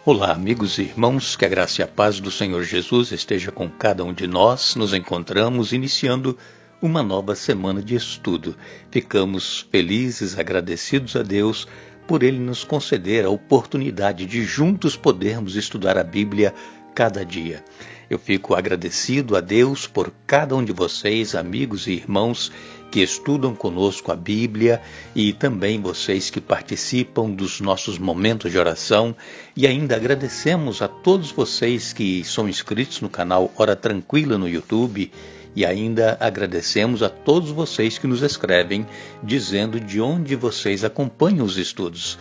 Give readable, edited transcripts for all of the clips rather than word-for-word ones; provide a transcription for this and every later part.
Olá, amigos e irmãos, que a graça e a paz do Senhor Jesus esteja com cada um de nós. Nos encontramos iniciando uma nova semana de estudo. Ficamos felizes, agradecidos a Deus por Ele nos conceder a oportunidade de juntos podermos estudar a Bíblia cada dia. Eu fico agradecido a Deus por cada um de vocês, amigos e irmãos, que estudam conosco a Bíblia e também vocês que participam dos nossos momentos de oração. E ainda agradecemos a todos vocês que são inscritos no canal Hora Tranquila no YouTube e ainda agradecemos a todos vocês que nos escrevem dizendo de onde vocês acompanham os estudos.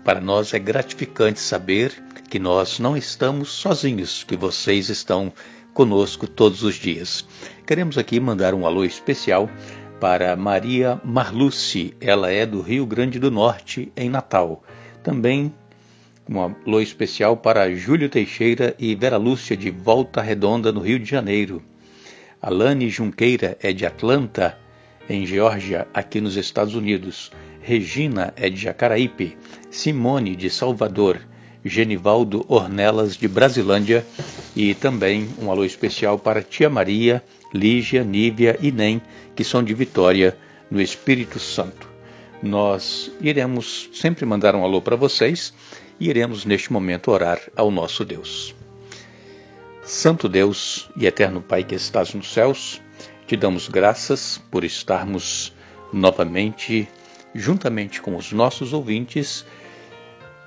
Para nós é gratificante saber que nós não estamos sozinhos, que vocês estão conosco todos os dias. Queremos aqui mandar um alô especial para Maria Marluce, ela é do Rio Grande do Norte, em Natal. Também um alô especial para Júlio Teixeira e Vera Lúcia, de Volta Redonda, no Rio de Janeiro. Alane Junqueira é de Atlanta, em Geórgia, aqui nos Estados Unidos. Regina é de Jacaraípe. Simone, de Salvador. Genivaldo Ornelas, de Brasilândia. E também um alô especial para Tia Maria, Lígia, Nívia e Nem, que são de Vitória, no Espírito Santo. Nós iremos sempre mandar um alô para vocês e iremos neste momento orar ao nosso Deus. Santo Deus e eterno Pai que estás nos céus, te damos graças por estarmos novamente, juntamente com os nossos ouvintes,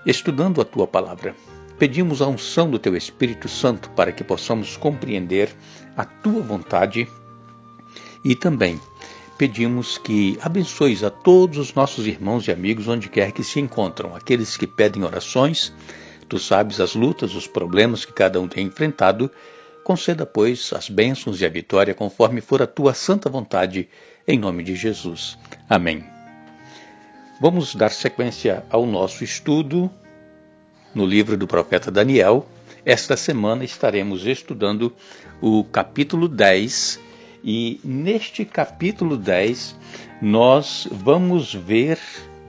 estudando a Tua Palavra. Pedimos a unção do Teu Espírito Santo para que possamos compreender a Tua vontade e também pedimos que abençoes a todos os nossos irmãos e amigos onde quer que se encontram, aqueles que pedem orações. Tu sabes as lutas, os problemas que cada um tem enfrentado. Conceda, pois, as bênçãos e a vitória conforme for a Tua santa vontade, em nome de Jesus. Amém. Vamos dar sequência ao nosso estudo no livro do profeta Daniel. Esta semana estaremos estudando o capítulo 10 e neste capítulo 10 nós vamos ver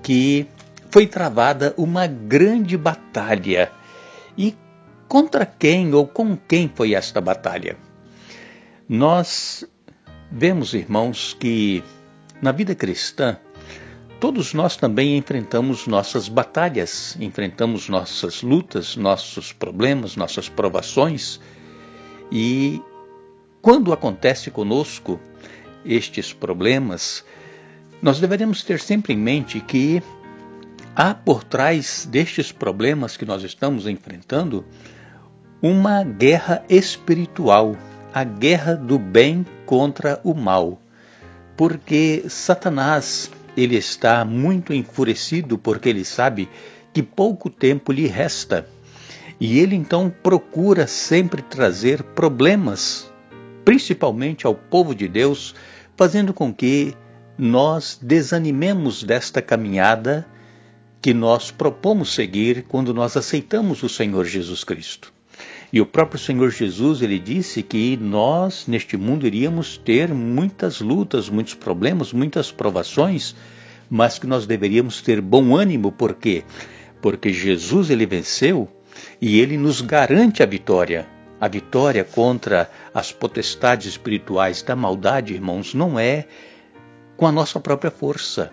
que foi travada uma grande batalha. E contra quem ou com quem foi esta batalha? Nós vemos, irmãos, que na vida cristã todos nós também enfrentamos nossas batalhas, enfrentamos nossas lutas, nossos problemas, nossas provações. E quando acontece conosco estes problemas, nós deveremos ter sempre em mente que há por trás destes problemas que nós estamos enfrentando uma guerra espiritual, a guerra do bem contra o mal. Porque Satanás, ele está muito enfurecido porque ele sabe que pouco tempo lhe resta. E ele então procura sempre trazer problemas, principalmente ao povo de Deus, fazendo com que nós desanimemos desta caminhada que nós propomos seguir quando nós aceitamos o Senhor Jesus Cristo. E o próprio Senhor Jesus, ele disse que nós, neste mundo, iríamos ter muitas lutas, muitos problemas, muitas provações, mas que nós deveríamos ter bom ânimo. Por quê? Porque Jesus, ele venceu e ele nos garante a vitória. A vitória contra as potestades espirituais da maldade, irmãos, não é com a nossa própria força,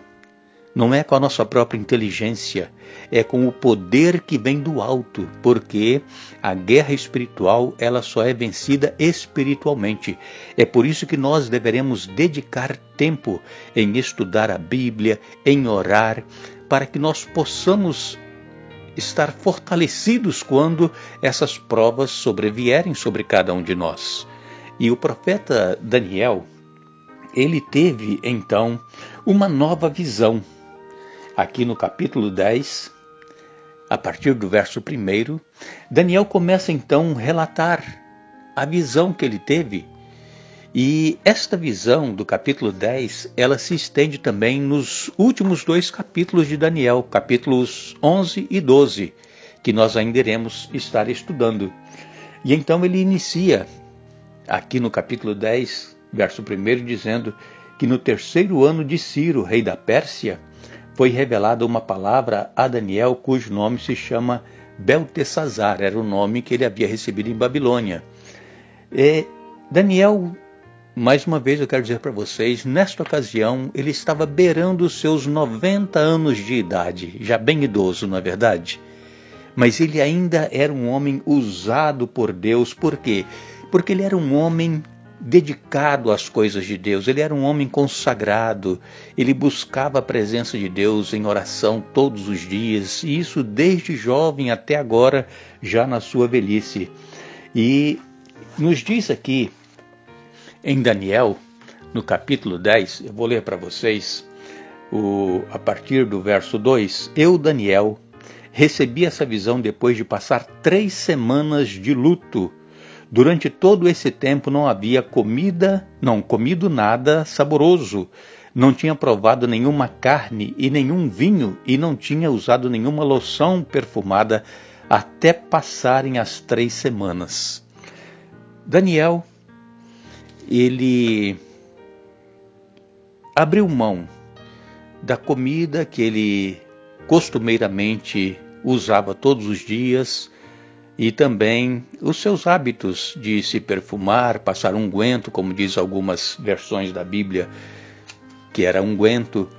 não é com a nossa própria inteligência, é com o poder que vem do alto, porque a guerra espiritual, ela só é vencida espiritualmente. É por isso que nós deveremos dedicar tempo em estudar a Bíblia, em orar, para que nós possamos estar fortalecidos quando essas provas sobrevierem sobre cada um de nós. E o profeta Daniel, ele teve então uma nova visão. Aqui no capítulo 10, a partir do verso 1, Daniel começa então a relatar a visão que ele teve. E esta visão do capítulo 10, ela se estende também nos últimos 2 capítulos de Daniel, capítulos 11 e 12, que nós ainda iremos estar estudando. E então ele inicia, aqui no capítulo 10, verso 1, dizendo que no 3º ano de Ciro, rei da Pérsia, foi revelada uma palavra a Daniel, cujo nome se chama Beltesazar era o nome que ele havia recebido em Babilônia. Daniel, mais uma vez eu quero dizer para vocês, nesta ocasião ele estava beirando os seus 90 anos de idade, já bem idoso, não é verdade? Mas ele ainda era um homem usado por Deus. Por quê? Porque ele era um homem dedicado às coisas de Deus, ele era um homem consagrado, ele buscava a presença de Deus em oração todos os dias, e isso desde jovem até agora, já na sua velhice. E nos diz aqui, em Daniel, no capítulo 10, eu vou ler para vocês, a partir do verso 2, eu, Daniel, recebi essa visão depois de passar 3 semanas de luto. Durante todo esse tempo não havia comido nada saboroso, não tinha provado nenhuma carne e nenhum vinho, e não tinha usado nenhuma loção perfumada até passarem as 3 semanas. Daniel, ele abriu mão da comida que ele costumeiramente usava todos os dias e também os seus hábitos de se perfumar, passar unguento, como diz algumas versões da Bíblia, que era unguento,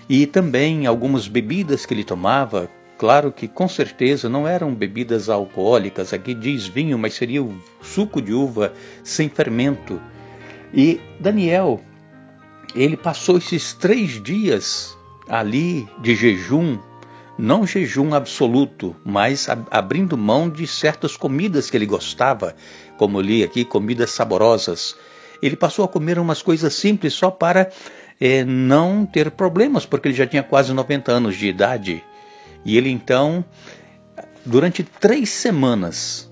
e também algumas bebidas que ele tomava. Claro que com certeza não eram bebidas alcoólicas, aqui diz vinho, mas seria o suco de uva sem fermento. E Daniel, ele passou esses 3 dias ali de jejum, não jejum absoluto, mas abrindo mão de certas comidas que ele gostava, como eu li aqui, comidas saborosas. Ele passou a comer umas coisas simples só para não ter problemas, porque ele já tinha quase 90 anos de idade. E ele então, durante 3 semanas,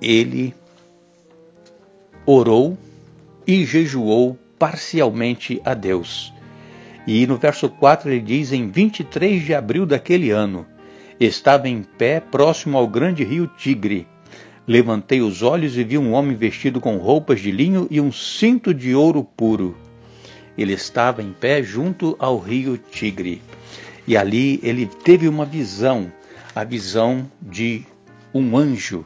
ele orou e jejuou parcialmente a Deus. E no verso 4 ele diz, em 23 de abril daquele ano, estava em pé próximo ao grande rio Tigre. Levantei os olhos e vi um homem vestido com roupas de linho e um cinto de ouro puro. Ele estava em pé junto ao rio Tigre. E ali ele teve uma visão, a visão de um anjo.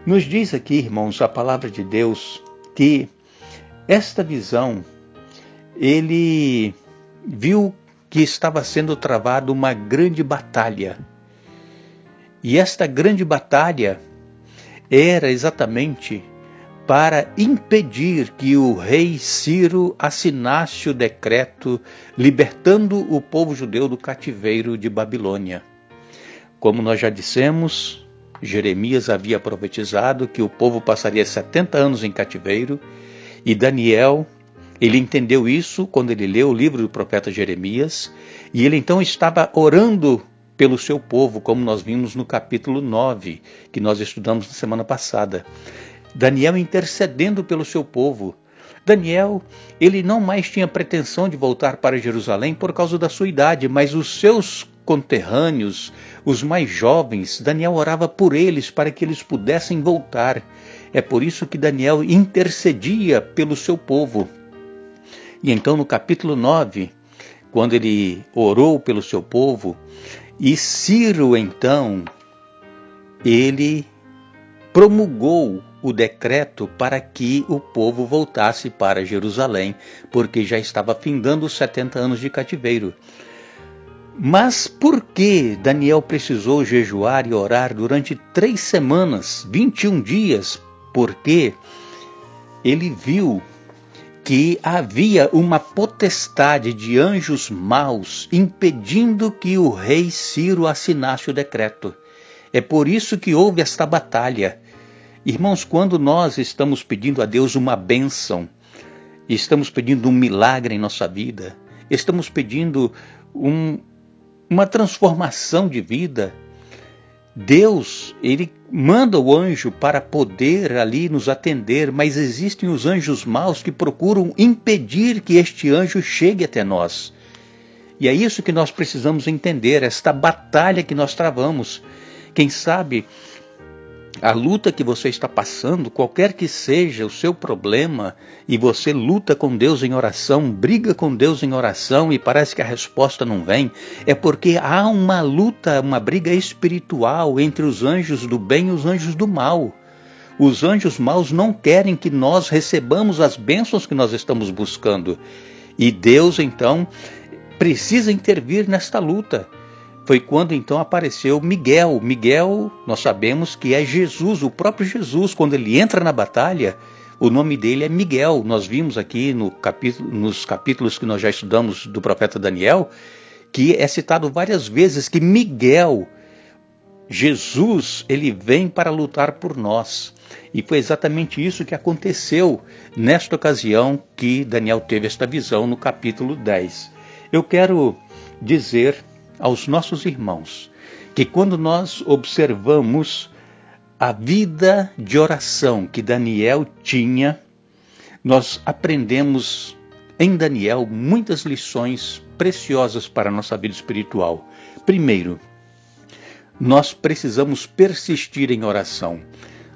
Nos diz aqui, irmãos, a palavra de Deus, que esta visão, ele viu que estava sendo travada uma grande batalha. E esta grande batalha era exatamente para impedir que o rei Ciro assinasse o decreto libertando o povo judeu do cativeiro de Babilônia. Como nós já dissemos, Jeremias havia profetizado que o povo passaria 70 anos em cativeiro, e Daniel, ele entendeu isso quando ele leu o livro do profeta Jeremias, e ele então estava orando pelo seu povo, como nós vimos no capítulo 9, que nós estudamos na semana passada. Daniel intercedendo pelo seu povo. Daniel, ele não mais tinha pretensão de voltar para Jerusalém por causa da sua idade, mas os seus conterrâneos, os mais jovens, Daniel orava por eles para que eles pudessem voltar. É por isso que Daniel intercedia pelo seu povo. E então no capítulo 9, quando ele orou pelo seu povo, e Ciro então, ele promulgou o decreto para que o povo voltasse para Jerusalém, porque já estava findando os 70 anos de cativeiro. Mas por que Daniel precisou jejuar e orar durante 3 semanas, 21 dias? Porque ele viu que havia uma potestade de anjos maus impedindo que o rei Ciro assinasse o decreto. É por isso que houve esta batalha. Irmãos, quando nós estamos pedindo a Deus uma bênção, estamos pedindo um milagre em nossa vida, estamos pedindo uma transformação de vida, Deus, ele manda o anjo para poder ali nos atender, mas existem os anjos maus que procuram impedir que este anjo chegue até nós. E é isso que nós precisamos entender, esta batalha que nós travamos. Quem sabe A luta que você está passando, qualquer que seja o seu problema, e você luta com Deus em oração, briga com Deus em oração e parece que a resposta não vem, é porque há uma luta, uma briga espiritual entre os anjos do bem e os anjos do mal. Os anjos maus não querem que nós recebamos as bênçãos que nós estamos buscando. E Deus, então, precisa intervir nesta luta. Foi quando então apareceu Miguel. Miguel, nós sabemos que é Jesus, o próprio Jesus. Quando ele entra na batalha, o nome dele é Miguel. Nós vimos aqui nos capítulos que nós já estudamos do profeta Daniel, que é citado várias vezes que Miguel, Jesus, ele vem para lutar por nós. E foi exatamente isso que aconteceu nesta ocasião que Daniel teve esta visão no capítulo 10. Eu quero dizer aos nossos irmãos que quando nós observamos a vida de oração que Daniel tinha, nós aprendemos em Daniel muitas lições preciosas para a nossa vida espiritual. Primeiro, nós precisamos persistir em oração.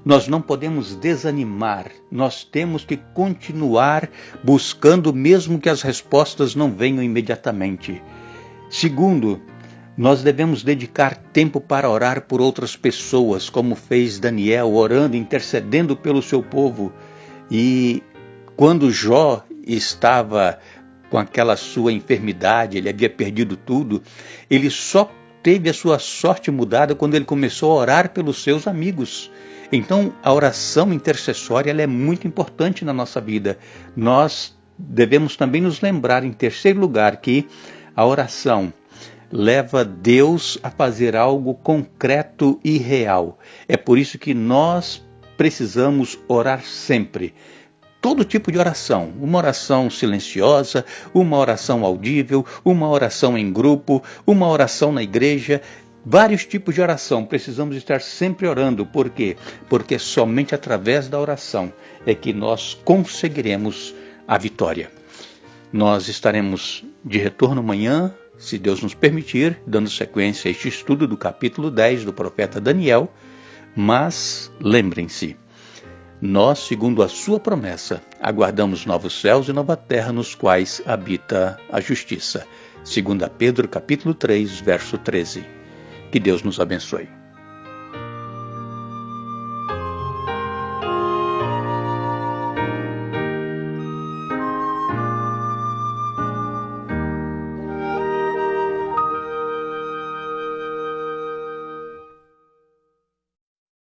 Nós não podemos desanimar, nós temos que continuar buscando mesmo que as respostas não venham imediatamente. Segundo, nós devemos dedicar tempo para orar por outras pessoas, como fez Daniel, orando, intercedendo pelo seu povo. E quando Jó estava com aquela sua enfermidade, ele havia perdido tudo, ele só teve a sua sorte mudada quando ele começou a orar pelos seus amigos. Então, a oração intercessória ela é muito importante na nossa vida. Nós devemos também nos lembrar, em terceiro lugar, que a oração leva Deus a fazer algo concreto e real. É por isso que nós precisamos orar sempre. Todo tipo de oração, uma oração silenciosa, uma oração audível, uma oração em grupo, uma oração na igreja, vários tipos de oração. Precisamos estar sempre orando. Por quê? Porque somente através da oração é que nós conseguiremos a vitória. Nós estaremos de retorno amanhã, se Deus nos permitir, dando sequência a este estudo do capítulo 10 do profeta Daniel. Mas lembrem-se, nós, segundo a sua promessa, aguardamos novos céus e nova terra nos quais habita a justiça. 2 Pedro capítulo 3, verso 13. Que Deus nos abençoe.